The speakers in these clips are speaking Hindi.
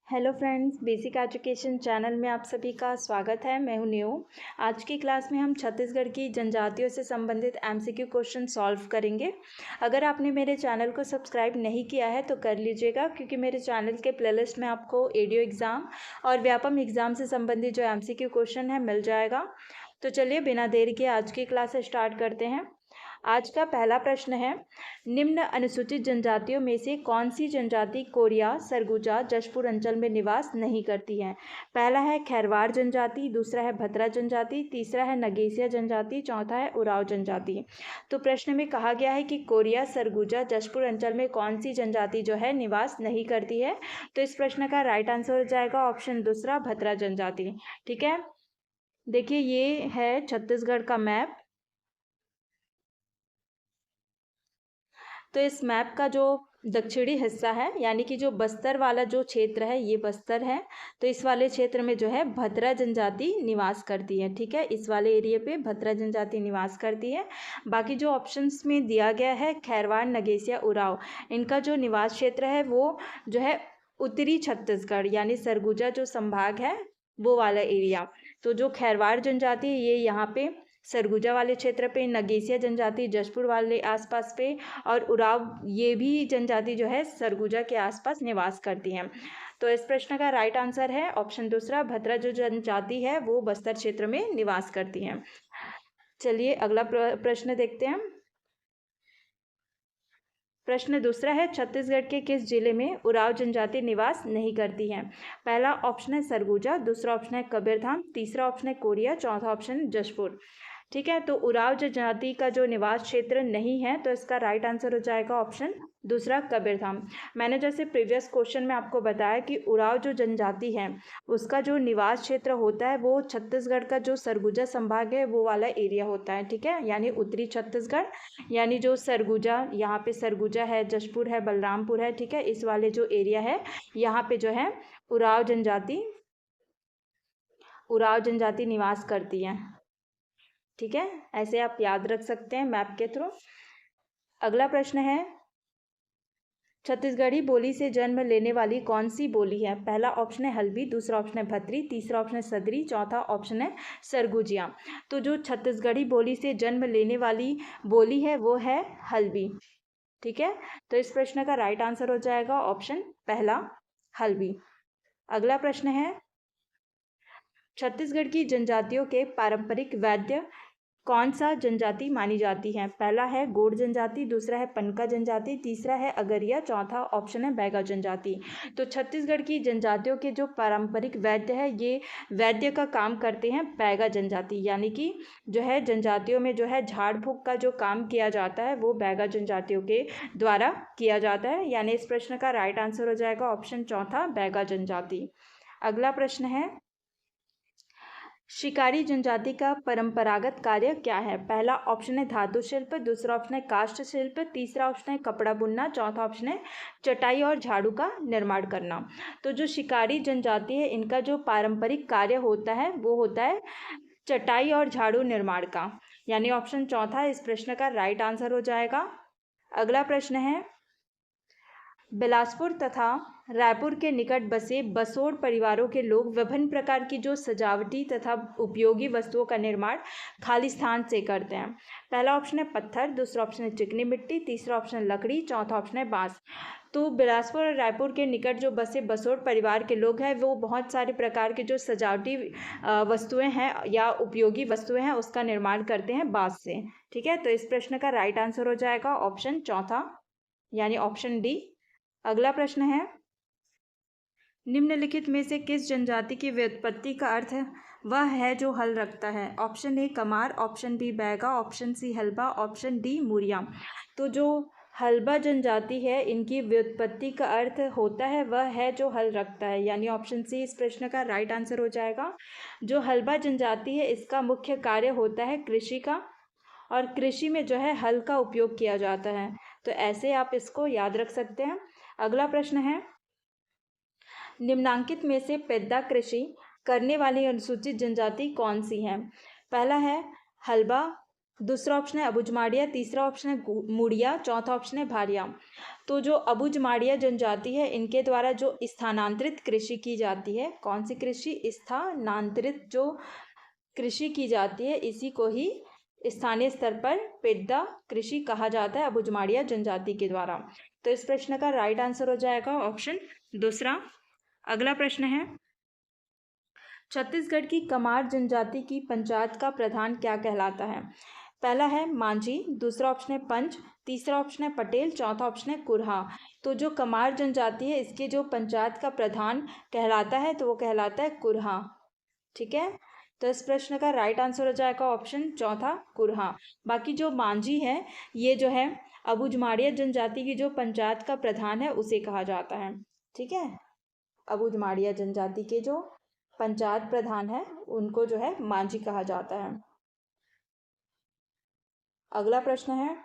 Hello friends, basic education channel में आप सभी का स्वागत है। मैं हूं न्यू। आज की क्लास में हम छत्तीसगढ़ की जनजातियों से संबंधित एमसीक्यू क्वेश्चन सॉल्व करेंगे। अगर आपने मेरे चैनल को सब्सक्राइब नहीं किया है तो कर लीजिएगा, क्योंकि मेरे चैनल के प्लेलिस्ट में आपको एडीओ एग्ज़ाम और व्यापम एग्ज़ाम से संबंधित जो एमसीक्यू क्वेश्चन है मिल जाएगा। तो चलिए बिना देर के आज की क्लास स्टार्ट करते हैं। आज का पहला प्रश्न है, निम्न अनुसूचित जनजातियों में से कौन सी जनजाति कोरिया, सरगुजा, जशपुर अंचल में निवास नहीं करती है। पहला है खैरवाड़ जनजाति, दूसरा है भतरा जनजाति, तीसरा है नगेसिया जनजाति, चौथा है उराव जनजाति। तो प्रश्न में कहा गया है कि कोरिया, सरगुजा, जशपुर अंचल में कौन सी जनजाति जो है निवास नहीं करती है। तो इस प्रश्न का राइट आंसर हो जाएगा ऑप्शन दूसरा, भतरा जनजाति। ठीक है, देखिए ये है छत्तीसगढ़ का मैप। तो इस मैप का जो दक्षिणी हिस्सा है, यानी कि जो बस्तर वाला जो क्षेत्र है, ये बस्तर है। तो इस वाले क्षेत्र में जो है भतरा जनजाति निवास करती है। ठीक है, इस वाले एरिया पे भतरा जनजाति निवास करती है। बाकी जो ऑप्शंस में दिया गया है, खैरवाड़, नगेसिया, उराव, इनका जो निवास क्षेत्र है वो जो है उत्तरी छत्तीसगढ़ यानी सरगुजा जो संभाग है वो वाला एरिया। तो जो खैरवाड़ जनजाति है ये यहाँ पे सरगुजा वाले क्षेत्र पे, नगेसिया जनजाति जशपुर वाले आसपास पे, और उराव ये भी जनजाति जो है सरगुजा के आसपास निवास करती हैं। तो इस प्रश्न का राइट आंसर है ऑप्शन दूसरा, भतरा जो जनजाति है वो बस्तर क्षेत्र में निवास करती हैं। चलिए अगला प्रश्न देखते हैं। प्रश्न दूसरा है, छत्तीसगढ़ के किस जिले में उराव जनजाति निवास नहीं करती है। पहला ऑप्शन है सरगुजा, दूसरा ऑप्शन है कबीरधाम, तीसरा ऑप्शन है कोरिया, चौथा ऑप्शन जशपुर। ठीक है, तो उराव जनजाति का जो निवास क्षेत्र नहीं है, तो इसका राइट आंसर हो जाएगा ऑप्शन दूसरा, कबीरधाम। मैंने जैसे प्रीवियस क्वेश्चन में आपको बताया कि उराव जो जनजाति है उसका जो निवास क्षेत्र होता है वो छत्तीसगढ़ का जो सरगुजा संभाग है वो वाला एरिया होता है। ठीक है, यानी उत्तरी छत्तीसगढ़, यानी जो सरगुजा, यहाँ पे सरगुजा है, जशपुर है, बलरामपुर है। ठीक है, इस वाले जो एरिया है यहाँ पे जो है उराव जनजाति निवास करती है। ठीक है, ऐसे आप याद रख सकते हैं मैप के थ्रू। अगला प्रश्न है, छत्तीसगढ़ी बोली से जन्म लेने वाली कौन सी बोली है। पहला ऑप्शन है हल्बी, दूसरा ऑप्शन है भतरी, तीसरा ऑप्शन है सदरी, चौथा ऑप्शन है सरगुजिया। तो जो छत्तीसगढ़ी बोली से जन्म लेने वाली बोली है वो है हल्बी। ठीक है, तो इस प्रश्न का राइट आंसर हो जाएगा ऑप्शन पहला, हल्बी। अगला प्रश्न है, छत्तीसगढ़ की जनजातियों के पारंपरिक वाद्य कौन सा जनजाति मानी जाती है। पहला है गोंड जनजाति, दूसरा है पनका जनजाति, तीसरा है अगरिया, चौथा ऑप्शन है बैगा जनजाति। तो छत्तीसगढ़ की जनजातियों के जो पारंपरिक वैद्य है, ये वैद्य का काम करते हैं बैगा जनजाति, यानी कि जो है जनजातियों में जो है झाड़ फूक का जो काम किया जाता है वो बैगा जनजातियों के द्वारा किया जाता है। यानी इस प्रश्न का राइट आंसर हो जाएगा ऑप्शन चौथा, बैगा जनजाति। अगला प्रश्न है, शिकारी जनजाति का परंपरागत कार्य क्या है। पहला ऑप्शन है धातु शिल्प, दूसरा ऑप्शन है काष्ठ शिल्प, तीसरा ऑप्शन है कपड़ा बुनना, चौथा ऑप्शन है चटाई और झाड़ू का निर्माण करना। तो जो शिकारी जनजाति है इनका जो पारंपरिक कार्य होता है वो होता है चटाई और झाड़ू निर्माण का, यानी ऑप्शन चौथा इस प्रश्न का राइट आंसर हो जाएगा। अगला प्रश्न है, बिलासपुर तथा रायपुर के निकट बसे बसोड़ परिवारों के लोग विभिन्न प्रकार की जो सजावटी तथा उपयोगी वस्तुओं का निर्माण खाली स्थान से करते हैं। पहला ऑप्शन है पत्थर, दूसरा ऑप्शन है चिकनी मिट्टी, तीसरा ऑप्शन है लकड़ी, चौथा ऑप्शन है बांस। तो बिलासपुर और रायपुर के निकट जो बसे बसोड़ परिवार के लोग हैं वो बहुत सारे प्रकार के जो सजावटी वस्तुएं हैं या उपयोगी वस्तुएं हैं उसका निर्माण करते हैं बांस से। ठीक है, तो इस प्रश्न का राइट आंसर हो जाएगा ऑप्शन चौथा, यानी ऑप्शन डी। अगला प्रश्न है, निम्नलिखित में से किस जनजाति की व्युत्पत्ति का अर्थ है वह है जो हल रखता है। Option A Kamar, option B Baiga, option C Halba, option D Muria. तो जो हल्बा जनजाति है इनकी व्युत्पत्ति का अर्थ होता है वह है जो हल रखता है, यानी ऑप्शन सी इस प्रश्न का राइट आंसर हो जाएगा। जो हल्बा जनजाति है इसका मुख्य कार्य होता है कृषि का, और कृषि में जो है हल का उपयोग किया जाता है। तो ऐसे आप इसको याद रख सकते हैं। अगला प्रश्न है, निम्नांकित में से पेद्दा कृषि करने वाली अनुसूचित जनजाति कौन सी है। पहला है हल्बा दूसरा ऑप्शन है अबुझमाड़िया, तीसरा ऑप्शन है मुड़िया, चौथा ऑप्शन है भारिया। तो जो अबुझमाड़िया जनजाति है इनके द्वारा जो स्थानांतरित कृषि की जाती है, कौन सी कृषि? स्थानांतरित जो कृषि की जाती है इसी को ही स्थानीय स्तर पर पेड्डा कृषि कहा जाता है अबुझमाड़िया जनजाति के द्वारा। तो इस प्रश्न का राइट आंसर हो जाएगा ऑप्शन दूसरा। अगला प्रश्न है, छत्तीसगढ़ की कमार जनजाति की पंचायत का प्रधान क्या कहलाता है? पहला है मांझी, दूसरा ऑप्शन है पंच, तीसरा ऑप्शन है पटेल, चौथा ऑप्शन है कुरहा। तो जो कमार जनजाति है इसके जो पंचायत का प्रधान कहलाता है तो वो कहलाता है कुरहा। ठीक है, तो इस प्रश्न का राइट आंसर हो जाएगा ऑप्शन चौथा कुरहा। बाकी जो मांझी है ये जो है अबुझमाड़िया जनजाति की जो पंचायत का प्रधान है उसे कहा जाता है। ठीक है, अबुझमाड़िया जनजाति के जो पंचायत प्रधान है उनको जो है मांझी कहा जाता है। अगला प्रश्न है,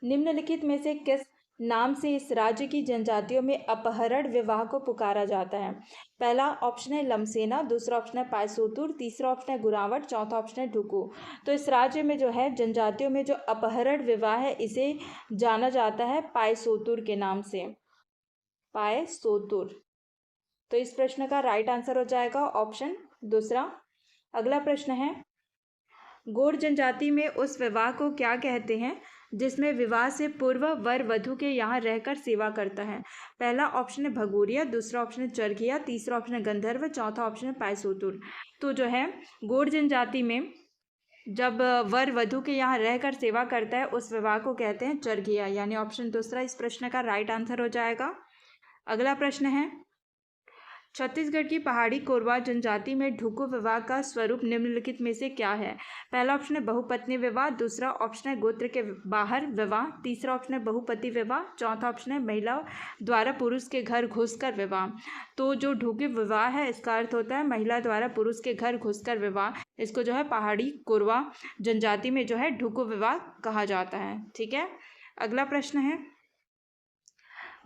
निम्नलिखित में से किस नाम से इस राज्य की जनजातियों में अपहरण विवाह को पुकारा जाता है? पहला ऑप्शन है लमसेना, दूसरा ऑप्शन है पायसोतुर, तीसरा ऑप्शन है गुरावट, चौथा ऑप्शन है ढुकू। तो इस राज्य में जो है जनजातियों में जो अपहरण विवाह है इसे जाना जाता है पायसोतुर के नाम से, पायसोतुर। तो इस प्रश्न का राइट आंसर हो जाएगा ऑप्शन दूसरा। अगला प्रश्न है, गोंड जनजाति में उस विवाह को क्या कहते हैं जिसमें विवाह से पूर्व वर वधु के यहाँ रहकर सेवा करता है? पहला ऑप्शन है भगोरिया, दूसरा ऑप्शन है चरघिया, तीसरा ऑप्शन है गंधर्व, चौथा ऑप्शन है पायसोतुर। तो जो है गोंड जनजाति में जब वर वधु के यहाँ रहकर सेवा करता है उस विवाह को कहते हैं चरघिया, यानी ऑप्शन दूसरा इस प्रश्न का राइट आंसर हो जाएगा। अगला प्रश्न है, छत्तीसगढ़ की पहाड़ी कोरवा जनजाति में ढुकू विवाह का स्वरूप निम्नलिखित में से क्या है? पहला ऑप्शन है बहुपत्नी विवाह, दूसरा ऑप्शन है गोत्र के बाहर विवाह, तीसरा ऑप्शन है बहुपति विवाह, चौथा ऑप्शन है महिला द्वारा पुरुष के घर घुसकर विवाह। तो जो ढुकू विवाह है इसका अर्थ होता है महिला द्वारा पुरुष के घर घुसकर विवाह। इसको जो है पहाड़ी कोरवा जनजाति में जो है ढुकू विवाह कहा जाता है। ठीक है, अगला प्रश्न है,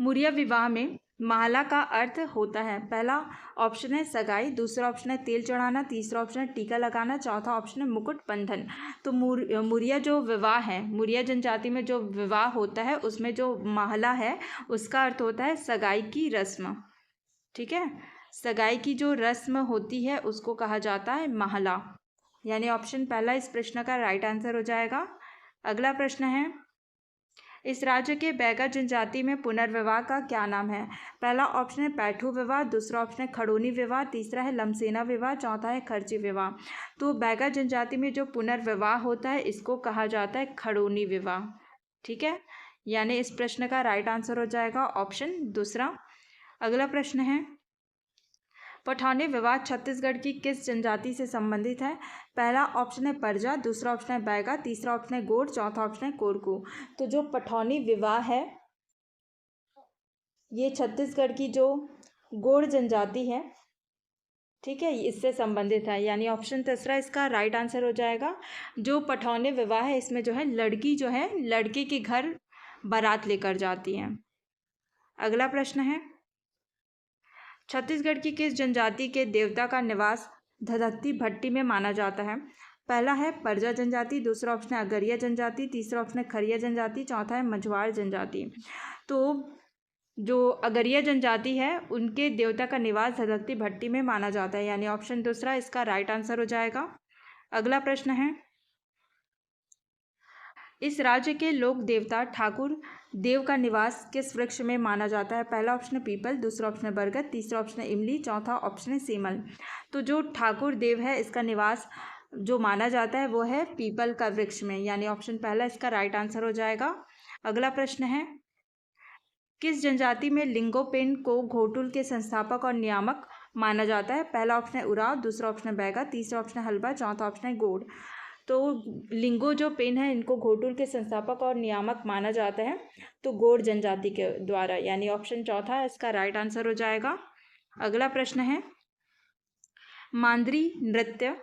मुरिया विवाह में महला का अर्थ होता है? पहला ऑप्शन है सगाई, दूसरा ऑप्शन है तेल चढ़ाना, तीसरा ऑप्शन है टीका लगाना, चौथा ऑप्शन है मुकुट बंधन। तो मुरिया जो विवाह है, मुरिया जनजाति में जो विवाह होता है उसमें जो महला है उसका अर्थ होता है सगाई की रस्म। ठीक है, सगाई की जो रस्म होती है उसको कहा जाता है महला, यानी ऑप्शन पहला इस प्रश्न का राइट आंसर हो जाएगा। अगला प्रश्न है, इस राज्य के बैगा जनजाति में पुनर्विवाह का क्या नाम है? पहला ऑप्शन है पैठू विवाह, दूसरा ऑप्शन है खड़ोनी विवाह, तीसरा है लमसेना विवाह, चौथा है खर्ची विवाह। तो बैगा जनजाति में जो पुनर्विवाह होता है इसको कहा जाता है खड़ोनी विवाह। ठीक है, यानी इस प्रश्न का राइट आंसर हो जाएगा ऑप्शन दूसरा। अगला प्रश्न है, पठौनी विवाह छत्तीसगढ़ की किस जनजाति से संबंधित है? पहला ऑप्शन है परजा, दूसरा ऑप्शन है बैगा, तीसरा ऑप्शन है गोंड, चौथा ऑप्शन है कोरकू। तो जो पठौनी विवाह है ये छत्तीसगढ़ की जो गोंड जनजाति है, ठीक है, इससे संबंधित है, यानी ऑप्शन तीसरा इसका राइट आंसर हो जाएगा। जो पठौनी विवाह है इसमें जो है लड़की जो है लड़के के घर बारात लेकर जाती है। अगला प्रश्न है, छत्तीसगढ़ की किस जनजाति के देवता का निवास धधकती भट्टी में माना जाता है? पहला है परजा जनजाति, दूसरा ऑप्शन है अगरिया जनजाति, तीसरा ऑप्शन है खरिया जनजाति, चौथा है मझवाड़ जनजाति। तो जो अगरिया जनजाति है उनके देवता का निवास धधकती भट्टी में माना जाता है, यानी ऑप्शन दूसरा इसका राइट आंसर हो जाएगा। अगला प्रश्न है, इस राज्य के लोक देवता ठाकुर देव का निवास किस वृक्ष में माना जाता है? पहला ऑप्शन है पीपल, दूसरा ऑप्शन है बरगद, तीसरा ऑप्शन है इमली, चौथा ऑप्शन है सीमल। तो जो ठाकुर देव है इसका निवास जो माना जाता है वो है पीपल का वृक्ष में, यानी ऑप्शन पहला इसका राइट आंसर हो जाएगा। अगला प्रश्न है, किस जनजाति में लिंगोपेन को घोटुल के संस्थापक और नियामक माना जाता है? पहला ऑप्शन है उराव, दूसरा ऑप्शन है बैगा, तीसरा ऑप्शन है हलबा, चौथा ऑप्शन है गोड। तो लिंगो जो पेन है इनको घोटुल के संस्थापक और नियामक माना जाता है तो गोंड जनजाति के द्वारा, यानी ऑप्शन चौथा इसका राइट आंसर हो जाएगा। अगला प्रश्न है, मांद्री नृत्य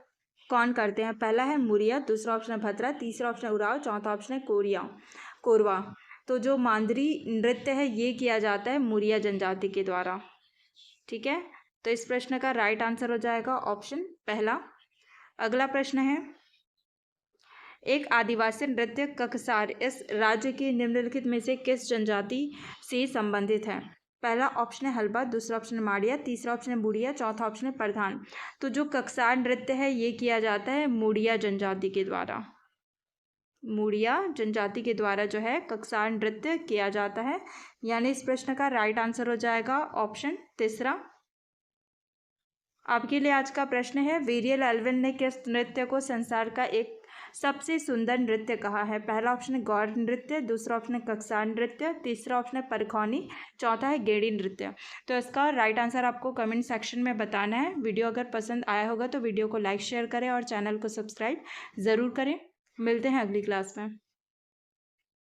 कौन करते हैं? पहला है मुरिया, दूसरा ऑप्शन है भद्रा, तीसरा ऑप्शन है उराव, चौथा ऑप्शन है कोरवा। तो जो मांद्री नृत्य है ये किया जाता है मुरिया जनजाति के द्वारा। ठीक है, तो इस प्रश्न का राइट आंसर हो जाएगा ऑप्शन पहला। अगला प्रश्न है, एक आदिवासी नृत्य ककसार इस राज्य की निम्नलिखित में से किस जनजाति से संबंधित है? पहला ऑप्शन है हल्बा, दूसरा ऑप्शन है माड़िया, तीसरा ऑप्शन है बुढ़िया, चौथा ऑप्शन है प्रधान। तो जो ककसार नृत्य है ये किया जाता है मुड़िया जनजाति के द्वारा। मुड़िया जनजाति के द्वारा जो है ककसार नृत्य किया जाता है, यानी इस प्रश्न का राइट आंसर हो जाएगा ऑप्शन तीसरा। आपके लिए आज का प्रश्न है, वेरियल एल्विन ने किस नृत्य को संसार का एक सबसे सुंदर नृत्य कहा है? पहला ऑप्शन है गौर नृत्य, दूसरा ऑप्शन है ककसार नृत्य, तीसरा ऑप्शन है परखौनी, चौथा है गेड़ी नृत्य। तो इसका राइट आंसर आपको कमेंट सेक्शन में बताना है। वीडियो अगर पसंद आया होगा तो वीडियो को लाइक शेयर करें और चैनल को सब्सक्राइब ज़रूर करें। मिलते हैं अगली क्लास में।